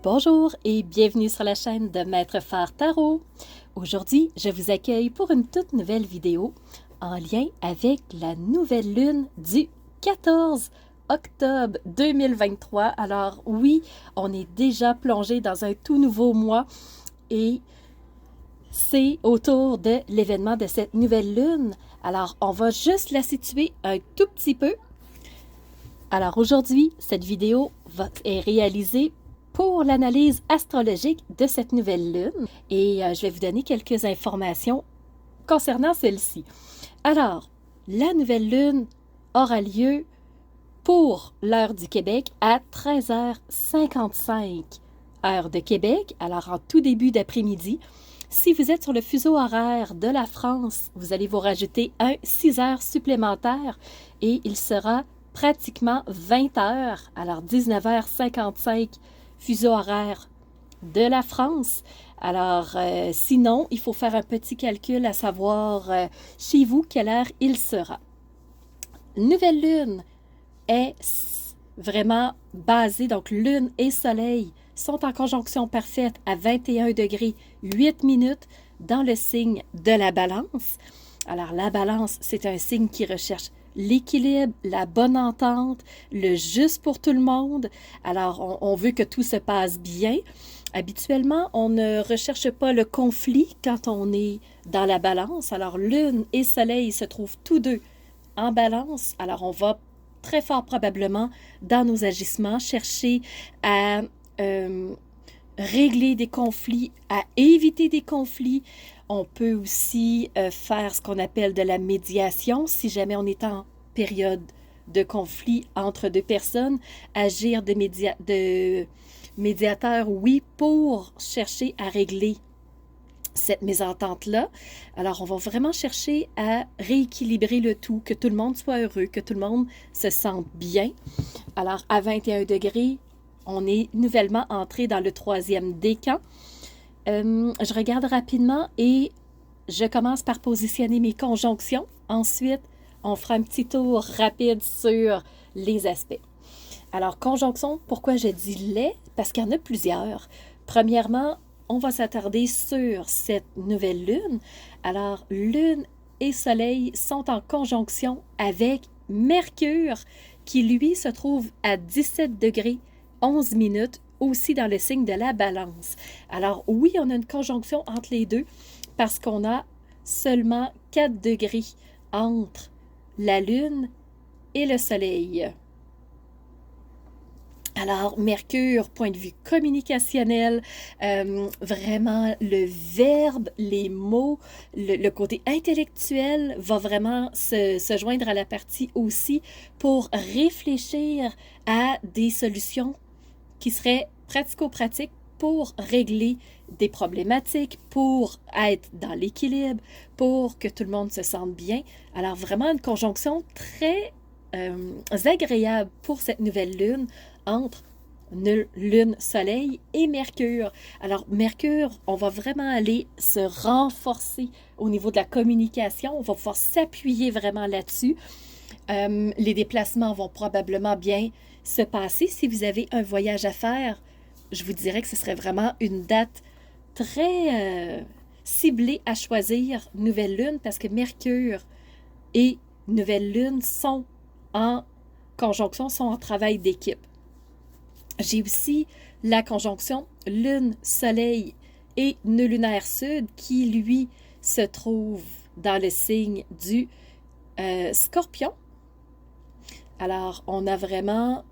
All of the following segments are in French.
Bonjour et bienvenue sur la chaîne de Maître Phare Tarot. Aujourd'hui, je vous accueille pour une toute nouvelle vidéo en lien avec la nouvelle lune du 14 octobre 2023. Alors oui, on est déjà plongé dans un tout nouveau mois et c'est autour de l'événement de cette nouvelle lune. Alors, on va juste la situer un tout petit peu. Alors aujourd'hui, cette vidéo est réalisée pour l'analyse astrologique de cette nouvelle lune et je vais vous donner quelques informations concernant celle-ci. Alors, la nouvelle lune aura lieu pour l'heure du Québec à 13h55, heure de Québec, alors en tout début d'après-midi. Si vous êtes sur le fuseau horaire de la France, vous allez vous rajouter 6 heures supplémentaires et il sera pratiquement 20 heures, alors 19h55, fuseau horaire de la France. Alors, sinon, il faut faire un petit calcul à savoir chez vous quelle heure il sera. Nouvelle lune est vraiment basée, donc lune et soleil sont en conjonction parfaite à 21 degrés 8 minutes dans le signe de la balance. Alors, la balance, c'est un signe qui recherche l'équilibre, la bonne entente, le juste pour tout le monde. Alors, on veut que tout se passe bien. Habituellement, on ne recherche pas le conflit quand on est dans la balance. Alors, lune et soleil se trouvent tous deux en balance. Alors, on va très fort probablement, dans nos agissements, chercher à régler des conflits, à éviter des conflits. On peut aussi faire ce qu'on appelle de la médiation, si jamais on est en période de conflit entre deux personnes, agir de médiateur, oui, pour chercher à régler cette mésentente-là. Alors, on va vraiment chercher à rééquilibrer le tout, que tout le monde soit heureux, que tout le monde se sente bien. Alors, à 21 degrés, on est nouvellement entré dans le 3e décan. Je regarde rapidement et je commence par positionner mes conjonctions. Ensuite, on fera un petit tour rapide sur les aspects. Alors, conjonction, pourquoi je dis les? Parce qu'il y en a plusieurs. Premièrement, on va s'attarder sur cette nouvelle lune. Alors, lune et soleil sont en conjonction avec Mercure, qui lui se trouve à 17 degrés 11 minutes, aussi dans le signe de la balance. Alors oui, on a une conjonction entre les deux parce qu'on a seulement 4 degrés entre la Lune et le Soleil. Alors, Mercure, point de vue communicationnel, vraiment le verbe, les mots, le côté intellectuel va vraiment se joindre à la partie aussi pour réfléchir à des solutions qui seraient pratico-pratiques pour régler des problématiques, pour être dans l'équilibre, pour que tout le monde se sente bien. Alors, vraiment une conjonction très agréable pour cette nouvelle lune entre Lune, Soleil et Mercure. Alors, Mercure, on va vraiment aller se renforcer au niveau de la communication. On va pouvoir s'appuyer vraiment là-dessus. Les déplacements vont probablement bien se passer. Si vous avez un voyage à faire, je vous dirais que ce serait vraiment une date très ciblée à choisir, nouvelle lune, parce que Mercure et nouvelle lune sont en conjonction, sont en travail d'équipe. J'ai aussi la conjonction Lune, Soleil et nœud lunaire sud qui, lui, se trouve dans le signe du Scorpion. Alors, on a vraiment...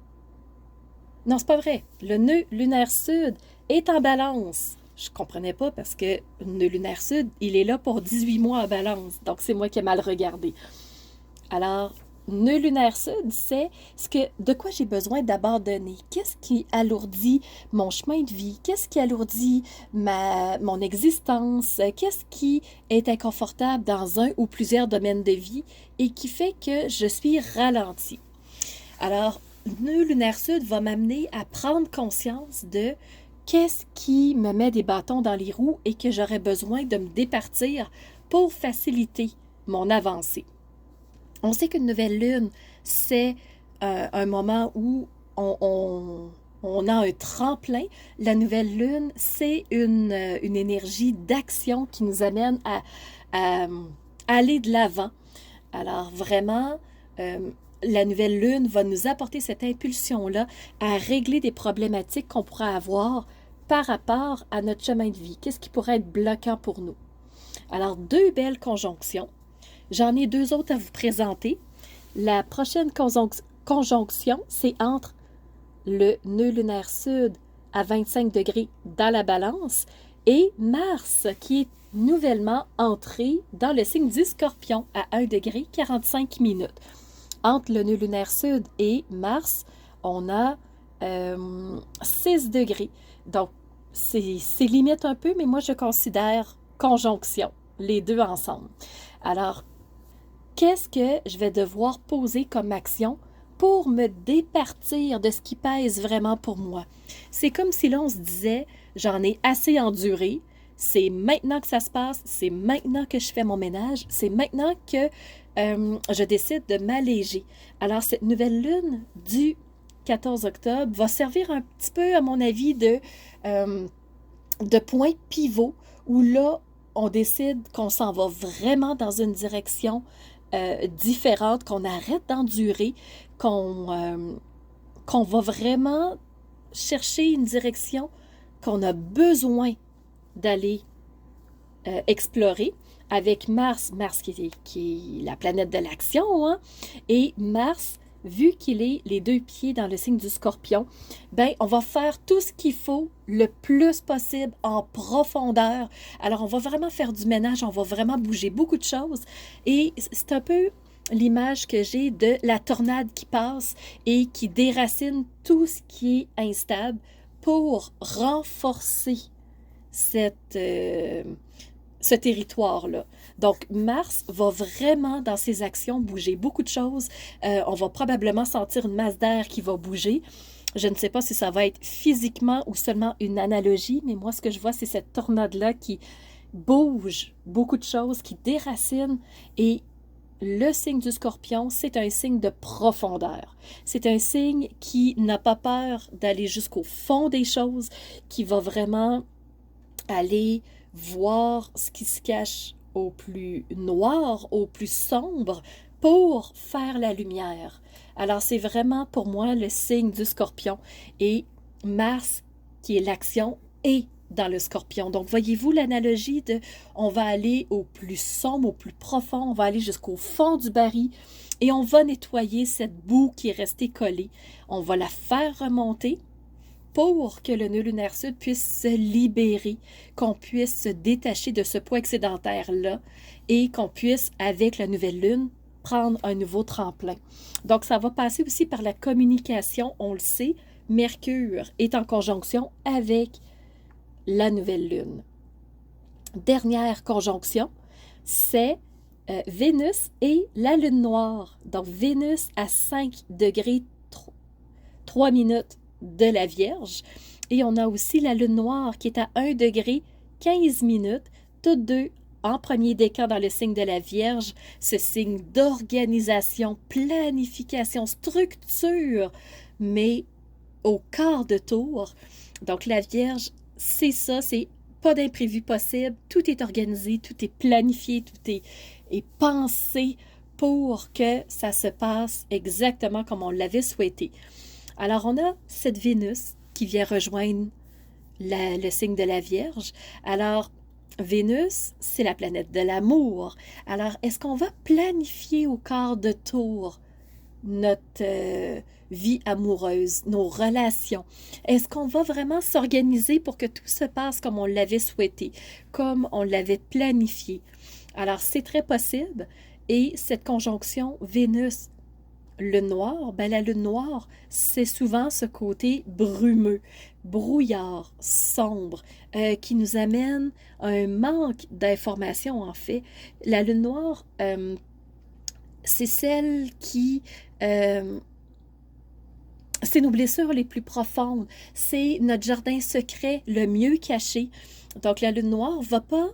Non, c'est pas vrai. Le nœud lunaire sud est en balance. Je comprenais pas parce que le nœud lunaire sud, il est là pour 18 mois en balance. Donc, c'est moi qui ai mal regardé. Alors, nœud lunaire sud, c'est de quoi j'ai besoin d'abandonner. Qu'est-ce qui alourdit mon chemin de vie? Qu'est-ce qui alourdit mon existence? Qu'est-ce qui est inconfortable dans un ou plusieurs domaines de vie et qui fait que je suis ralentie? Alors, nœud lunaire sud va m'amener à prendre conscience de qu'est-ce qui me met des bâtons dans les roues et que j'aurais besoin de me départir pour faciliter mon avancée. On sait qu'une nouvelle lune, c'est un moment où on on a un tremplin. La nouvelle lune, c'est une énergie d'action qui nous amène à aller de l'avant. Alors vraiment, euh, la nouvelle lune va nous apporter cette impulsion-là à régler des problématiques qu'on pourrait avoir par rapport à notre chemin de vie. Qu'est-ce qui pourrait être bloquant pour nous? Alors, deux belles conjonctions. J'en ai deux autres à vous présenter. La prochaine conjonction, c'est entre le nœud lunaire sud à 25 degrés dans la balance et Mars qui est nouvellement entré dans le signe du Scorpion à 1 degré 45 minutes. Entre le nœud lunaire sud et Mars, on a 6 degrés. Donc, c'est limite un peu, mais moi, je considère conjonction, les deux ensemble. Alors, qu'est-ce que je vais devoir poser comme action pour me départir de ce qui pèse vraiment pour moi? C'est comme si là, on se disait, j'en ai assez enduré, c'est maintenant que ça se passe, c'est maintenant que je fais mon ménage, c'est maintenant que je décide de m'alléger. Alors, cette nouvelle lune du 14 octobre va servir un petit peu, à mon avis, de point pivot où là, on décide qu'on s'en va vraiment dans une direction différente, qu'on arrête d'endurer, qu'on va vraiment chercher une direction qu'on a besoin d'aller explorer avec Mars, qui est la planète de l'action, hein, et Mars, vu qu'il est les deux pieds dans le signe du Scorpion, ben on va faire tout ce qu'il faut le plus possible en profondeur. Alors on va vraiment faire du ménage, on va vraiment bouger beaucoup de choses et c'est un peu l'image que j'ai de la tornade qui passe et qui déracine tout ce qui est instable pour renforcer ce territoire-là. Donc, Mars va vraiment, dans ses actions, bouger beaucoup de choses. On va probablement sentir une masse d'air qui va bouger. Je ne sais pas si ça va être physiquement ou seulement une analogie, mais moi, ce que je vois, c'est cette tornade-là qui bouge beaucoup de choses, qui déracine. Et le signe du Scorpion, c'est un signe de profondeur. C'est un signe qui n'a pas peur d'aller jusqu'au fond des choses, qui va vraiment aller voir ce qui se cache au plus noir, au plus sombre, pour faire la lumière. Alors, c'est vraiment pour moi le signe du Scorpion. Et Mars, qui est l'action, est dans le Scorpion. Donc, voyez-vous l'analogie de on va aller au plus sombre, au plus profond, on va aller jusqu'au fond du baril et on va nettoyer cette boue qui est restée collée. On va la faire remonter pour que le nœud lunaire sud puisse se libérer, qu'on puisse se détacher de ce poids excédentaire-là et qu'on puisse, avec la nouvelle lune, prendre un nouveau tremplin. Donc, ça va passer aussi par la communication, on le sait. Mercure est en conjonction avec la nouvelle lune. Dernière conjonction, c'est Vénus et la lune noire. Donc, Vénus à 5 degrés 3 minutes de la Vierge. Et on a aussi la lune noire qui est à 1 degré 15 minutes, toutes deux en premier décan dans le signe de la Vierge, ce signe d'organisation, planification, structure, mais au quart de tour. Donc la Vierge, c'est ça, c'est pas d'imprévu possible, tout est organisé, tout est planifié, tout est pensé pour que ça se passe exactement comme on l'avait souhaité. Alors, on a cette Vénus qui vient rejoindre le signe de la Vierge. Alors, Vénus, c'est la planète de l'amour. Alors, est-ce qu'on va planifier au quart de tour notre vie amoureuse, nos relations? Est-ce qu'on va vraiment s'organiser pour que tout se passe comme on l'avait souhaité, comme on l'avait planifié? Alors, c'est très possible. Et cette conjonction Vénus, le noir, ben la lune noire, c'est souvent ce côté brumeux, brouillard, sombre, qui nous amène à un manque d'informations, en fait. La lune noire, c'est celle qui... c'est nos blessures les plus profondes. C'est notre jardin secret le mieux caché. Donc, la lune noire ne va pas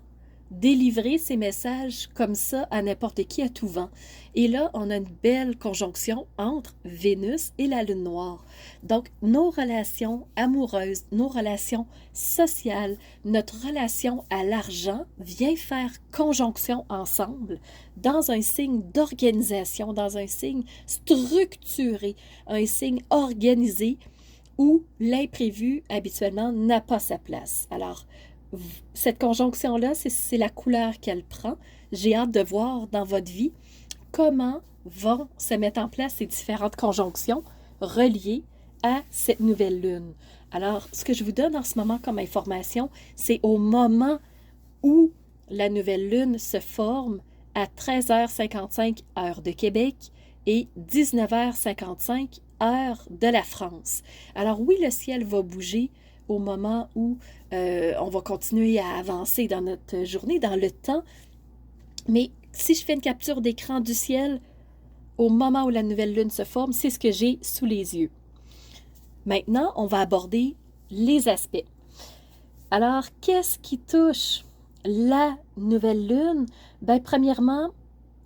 délivrer ces messages comme ça à n'importe qui à tout vent. Et là, on a une belle conjonction entre Vénus et la Lune noire. Donc, nos relations amoureuses, nos relations sociales, notre relation à l'argent vient faire conjonction ensemble dans un signe d'organisation, dans un signe structuré, un signe organisé où l'imprévu habituellement n'a pas sa place. Alors, cette conjonction-là, c'est la couleur qu'elle prend. J'ai hâte de voir dans votre vie comment vont se mettre en place ces différentes conjonctions reliées à cette nouvelle lune. Alors, ce que je vous donne en ce moment comme information, c'est au moment où la nouvelle lune se forme à 13h55 heure de Québec et 19h55 heure de la France. Alors oui, le ciel va bouger au moment où on va continuer à avancer dans notre journée, dans le temps. Mais si je fais une capture d'écran du ciel, au moment où la nouvelle lune se forme, c'est ce que j'ai sous les yeux. Maintenant, on va aborder les aspects. Alors, qu'est-ce qui touche la nouvelle lune? Bien, premièrement,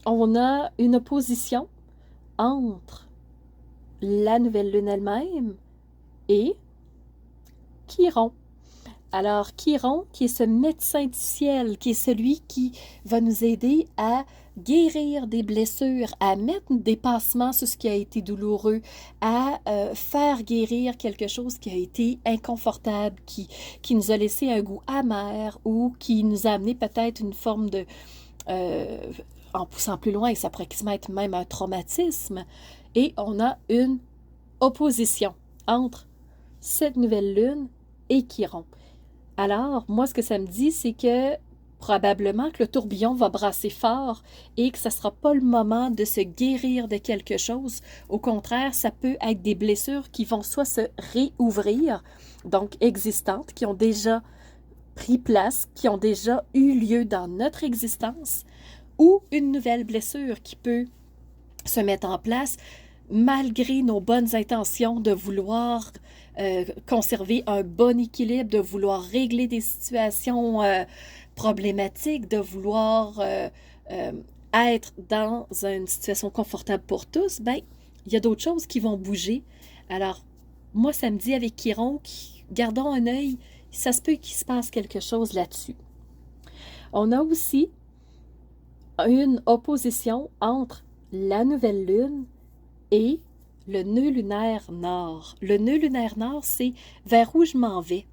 on a une opposition entre la nouvelle lune elle-même et Chiron. Alors, Chiron, qui est ce médecin du ciel, qui est celui qui va nous aider à guérir des blessures, à mettre des pansements sur ce qui a été douloureux, à faire guérir quelque chose qui a été inconfortable, qui nous a laissé un goût amer ou qui nous a amené peut-être une forme de... en poussant plus loin, ça pourrait être même un traumatisme. Et on a une opposition entre cette nouvelle lune et Chiron. Alors, moi, ce que ça me dit, c'est que probablement que le tourbillon va brasser fort et que ce ne sera pas le moment de se guérir de quelque chose. Au contraire, ça peut être des blessures qui vont soit se réouvrir, donc existantes, qui ont déjà pris place, qui ont déjà eu lieu dans notre existence, ou une nouvelle blessure qui peut se mettre en place malgré nos bonnes intentions de vouloir conserver un bon équilibre, de vouloir régler des situations problématiques, de vouloir être dans une situation confortable pour tous, ben, il y a d'autres choses qui vont bouger. Alors, moi, ça me dit avec Chiron, gardons un œil, ça se peut qu'il se passe quelque chose là-dessus. On a aussi une opposition entre la nouvelle lune et le nœud lunaire nord. Le nœud lunaire nord, c'est vers où je m'en vais.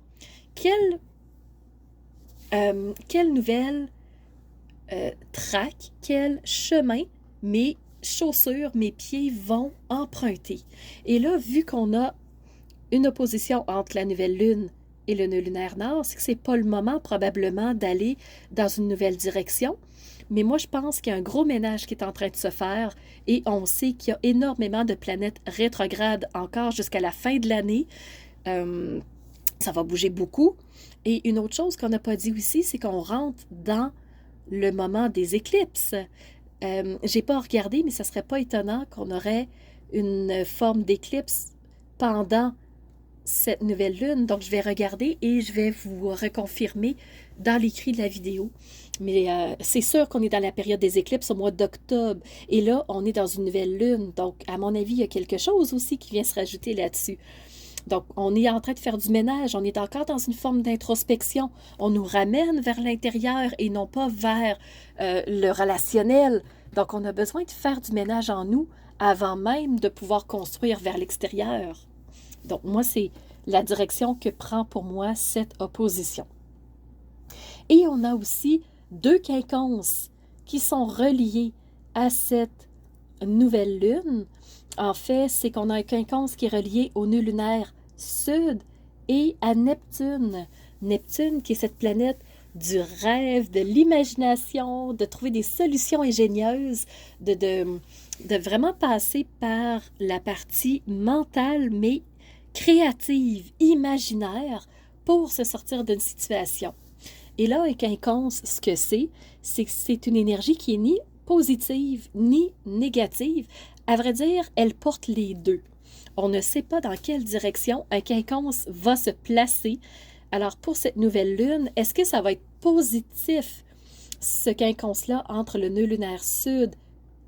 Quelle nouvelle traque, quel chemin mes chaussures, mes pieds vont emprunter. Et là, vu qu'on a une opposition entre la nouvelle lune et le nœud lunaire nord, c'est que c'est pas le moment probablement d'aller dans une nouvelle direction. Mais moi, je pense qu'il y a un gros ménage qui est en train de se faire et on sait qu'il y a énormément de planètes rétrogrades encore jusqu'à la fin de l'année. Ça va bouger beaucoup. Et une autre chose qu'on n'a pas dit aussi, c'est qu'on rentre dans le moment des éclipses. J'ai pas regardé, mais ça serait pas étonnant qu'on aurait une forme d'éclipse pendant cette nouvelle lune. Donc, je vais regarder et je vais vous reconfirmer dans l'écrit de la vidéo. Mais c'est sûr qu'on est dans la période des éclipses au mois d'octobre. Et là, on est dans une nouvelle lune. Donc, à mon avis, il y a quelque chose aussi qui vient se rajouter là-dessus. Donc, on est en train de faire du ménage. On est encore dans une forme d'introspection. On nous ramène vers l'intérieur et non pas vers le relationnel. Donc, on a besoin de faire du ménage en nous avant même de pouvoir construire vers l'extérieur. Donc, moi, c'est la direction que prend pour moi cette opposition. Et on a aussi deux quinconces qui sont reliés à cette nouvelle lune. En fait, c'est qu'on a un quinconce qui est relié au nœud lunaire sud et à Neptune. Neptune, qui est cette planète du rêve, de l'imagination, de trouver des solutions ingénieuses, de vraiment passer par la partie mentale, mais créative, imaginaire, pour se sortir d'une situation. Et là, un quinconce, ce que c'est que c'est une énergie qui est ni positive ni négative. À vrai dire, elle porte les deux. On ne sait pas dans quelle direction un quinconce va se placer. Alors, pour cette nouvelle lune, est-ce que ça va être positif ce quinconce-là entre le nœud lunaire sud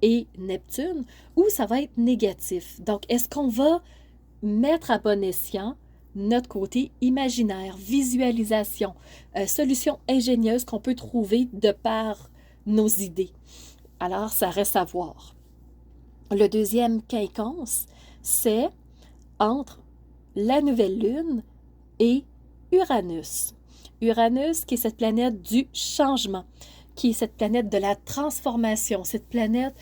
et Neptune, ou ça va être négatif. Donc, est-ce qu'on va mettre à bon escient notre côté imaginaire, visualisation, solution ingénieuse qu'on peut trouver de par nos idées? Alors, ça reste à voir. Le deuxième quinconce, c'est entre la nouvelle lune et Uranus. Uranus, qui est cette planète du changement, qui est cette planète de la transformation, cette planète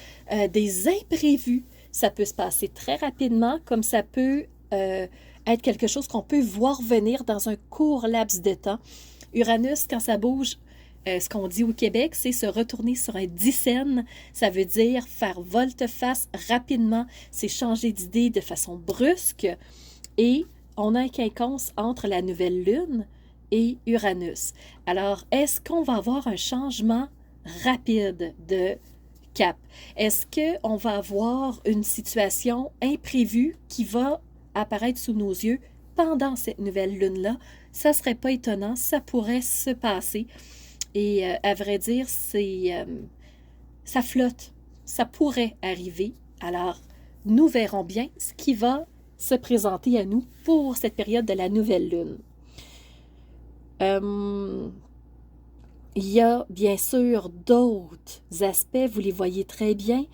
des imprévus. Ça peut se passer très rapidement, comme ça peut être quelque chose qu'on peut voir venir dans un court laps de temps. Uranus, quand ça bouge, ce qu'on dit au Québec, c'est se retourner sur un dixaine. Ça veut dire faire volte-face rapidement, c'est changer d'idée de façon brusque. Et on a un quinconce entre la nouvelle lune et Uranus. Alors, est-ce qu'on va avoir un changement rapide de cap? Est-ce qu'on va avoir une situation imprévue qui va apparaître sous nos yeux pendant cette nouvelle lune-là? Ça ne serait pas étonnant, ça pourrait se passer. Et à vrai dire, ça flotte. Ça pourrait arriver. Alors, nous verrons bien ce qui va se présenter à nous pour cette période de la nouvelle lune. Il y a bien sûr d'autres aspects, vous les voyez très bien.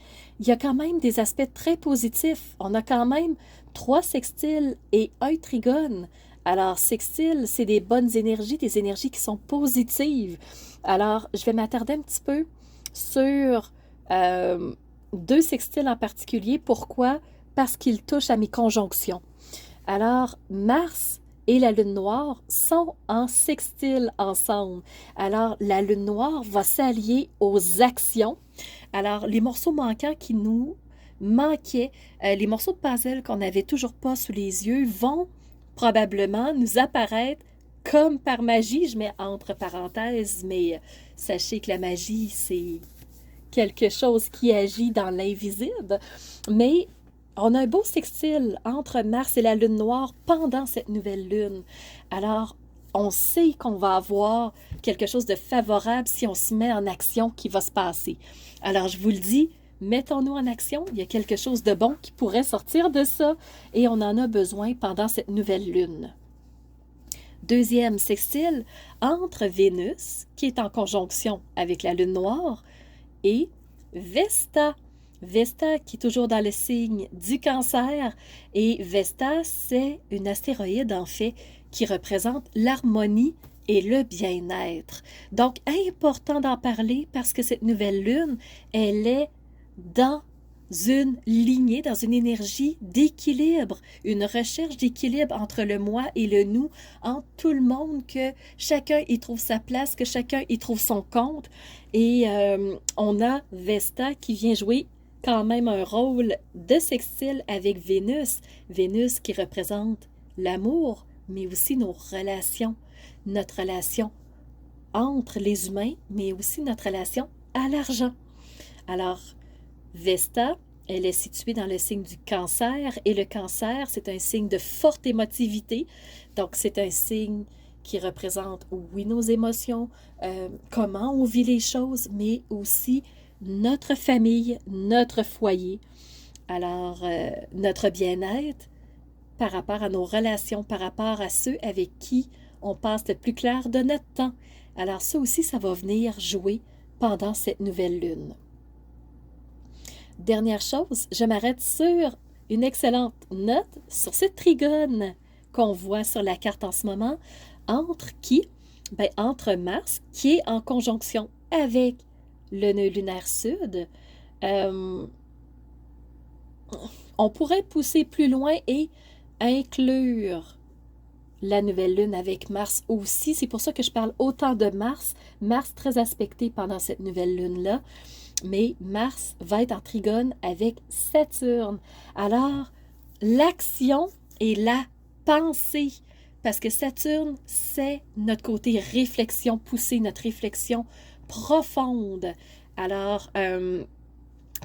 Il y a quand même des aspects très positifs. On a quand même 3 sextiles et 1 trigone. Alors, sextile, c'est des bonnes énergies, des énergies qui sont positives. Alors, je vais m'attarder un petit peu sur 2 sextiles en particulier. Pourquoi? Parce qu'ils touchent à mes conjonctions. Alors, Mars et la lune noire sont en sextile ensemble. Alors, la lune noire va s'allier aux actions. Alors, les morceaux manquants qui nous manquaient, les morceaux de puzzle qu'on n'avait toujours pas sous les yeux vont probablement nous apparaître comme par magie. Je mets entre parenthèses, mais sachez que la magie, c'est quelque chose qui agit dans l'invisible. Mais on a un beau sextile entre Mars et la lune noire pendant cette nouvelle lune. Alors, on sait qu'on va avoir quelque chose de favorable si on se met en action qui va se passer. Alors, je vous le dis, mettons-nous en action. Il y a quelque chose de bon qui pourrait sortir de ça et on en a besoin pendant cette nouvelle lune. Deuxième sextile entre Vénus, qui est en conjonction avec la lune noire, et Vesta. Vesta qui est toujours dans le signe du Cancer. Et Vesta, c'est une astéroïde en fait qui représente l'harmonie et le bien-être. Donc, important d'en parler parce que cette nouvelle lune, elle est dans une lignée, dans une énergie d'équilibre, une recherche d'équilibre entre le moi et le nous, entre tout le monde, que chacun y trouve sa place, que chacun y trouve son compte. Et on a Vesta qui vient jouer quand même un rôle de sextile avec Vénus. Vénus qui représente l'amour, mais aussi nos relations, notre relation entre les humains, mais aussi notre relation à l'argent. Alors, Vesta, elle est située dans le signe du Cancer et le Cancer, c'est un signe de forte émotivité. Donc, c'est un signe qui représente, oui, nos émotions, comment on vit les choses, mais aussi notre famille, notre foyer. Alors, notre bien-être par rapport à nos relations, par rapport à ceux avec qui on passe le plus clair de notre temps. Alors, ça aussi, ça va venir jouer pendant cette nouvelle lune. Dernière chose, je m'arrête sur une excellente note sur ce trigone qu'on voit sur la carte en ce moment. Entre qui? Bien, entre Mars, qui est en conjonction avec le nœud lunaire sud. On pourrait pousser plus loin et inclure la nouvelle lune avec Mars aussi. C'est pour ça que je parle autant de Mars. Mars très aspecté pendant cette nouvelle lune-là. Mais Mars va être en trigone avec Saturne. Alors, l'action et la pensée, parce que Saturne, c'est notre côté réflexion poussée, notre réflexion profonde. Alors,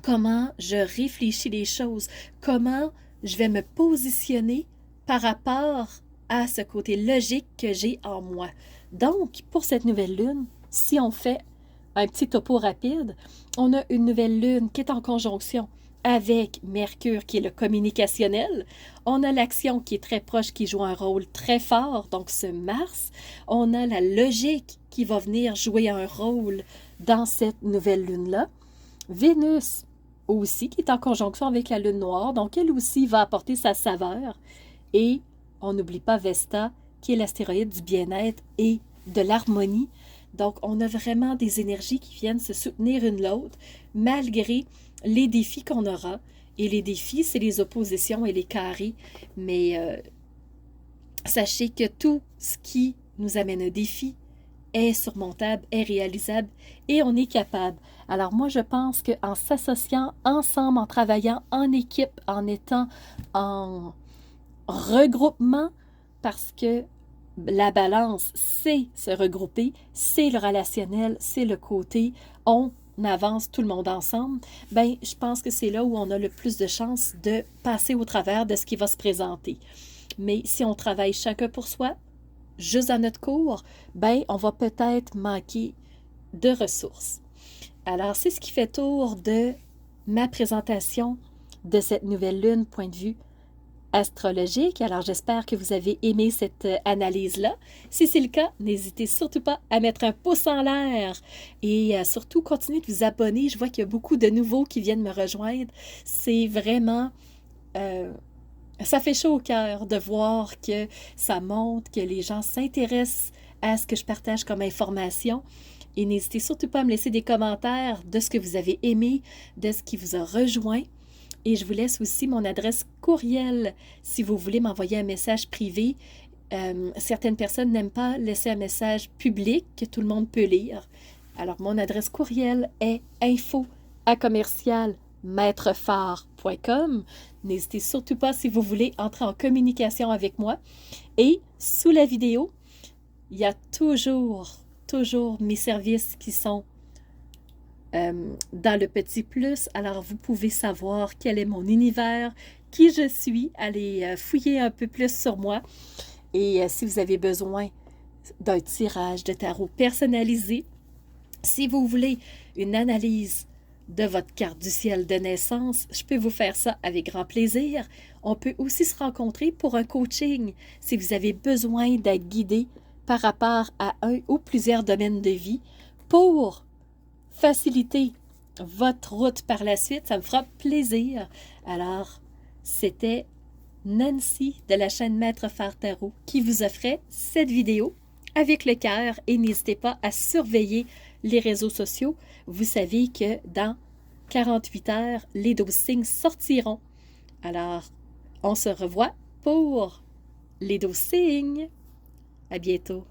comment je réfléchis les choses, comment je vais me positionner par rapport à ce côté logique que j'ai en moi. Donc, pour cette nouvelle lune, si on fait un petit topo rapide, on a une nouvelle lune qui est en conjonction avec Mercure, qui est le communicationnel. On a l'action qui est très proche, qui joue un rôle très fort, donc ce Mars. On a la logique qui va venir jouer un rôle dans cette nouvelle lune-là. Vénus aussi, qui est en conjonction avec la lune noire, donc elle aussi va apporter sa saveur. Et on n'oublie pas Vesta, qui est l'astéroïde du bien-être et de l'harmonie. Donc, on a vraiment des énergies qui viennent se soutenir une l'autre, malgré les défis qu'on aura. Et les défis, c'est les oppositions et les carrés. Mais sachez que tout ce qui nous amène un défi est surmontable, est réalisable et on est capable. Alors moi, je pense qu'en s'associant ensemble, en travaillant en équipe, en étant en regroupement, parce que la balance, c'est se regrouper, c'est le relationnel, c'est le côté on avance tout le monde ensemble, ben je pense que c'est là où on a le plus de chances de passer au travers de ce qui va se présenter. Mais si on travaille chacun pour soi, juste dans notre cours, ben on va peut-être manquer de ressources. Alors, c'est ce qui fait tour de ma présentation de cette nouvelle lune, point de vue astrologique. Alors, j'espère que vous avez aimé cette analyse-là. Si c'est le cas, n'hésitez surtout pas à mettre un pouce en l'air et surtout continuez de vous abonner. Je vois qu'il y a beaucoup de nouveaux qui viennent me rejoindre. C'est vraiment... ça fait chaud au cœur de voir que ça montre, que les gens s'intéressent à ce que je partage comme information. Et n'hésitez surtout pas à me laisser des commentaires de ce que vous avez aimé, de ce qui vous a rejoint. Et je vous laisse aussi mon adresse courriel si vous voulez m'envoyer un message privé. Certaines personnes n'aiment pas laisser un message public que tout le monde peut lire. Alors, mon adresse courriel est info@commercialmaitrefort.com. N'hésitez surtout pas si vous voulez entrer en communication avec moi. Et sous la vidéo, il y a toujours mes services qui sont dans le petit plus. Alors, vous pouvez savoir quel est mon univers, qui je suis, allez fouiller un peu plus sur moi. Et si vous avez besoin d'un tirage de tarot personnalisé, si vous voulez une analyse de votre carte du ciel de naissance, je peux vous faire ça avec grand plaisir. On peut aussi se rencontrer pour un coaching si vous avez besoin d'être guidé par rapport à un ou plusieurs domaines de vie pour faciliter votre route par la suite. Ça me fera plaisir. Alors, c'était Nancy de la chaîne Maître Phare Tarot qui vous offrait cette vidéo avec le cœur et n'hésitez pas à surveiller les réseaux sociaux. Vous savez que dans 48 heures, les 12 signes sortiront. Alors, on se revoit pour les 12 signes. À bientôt.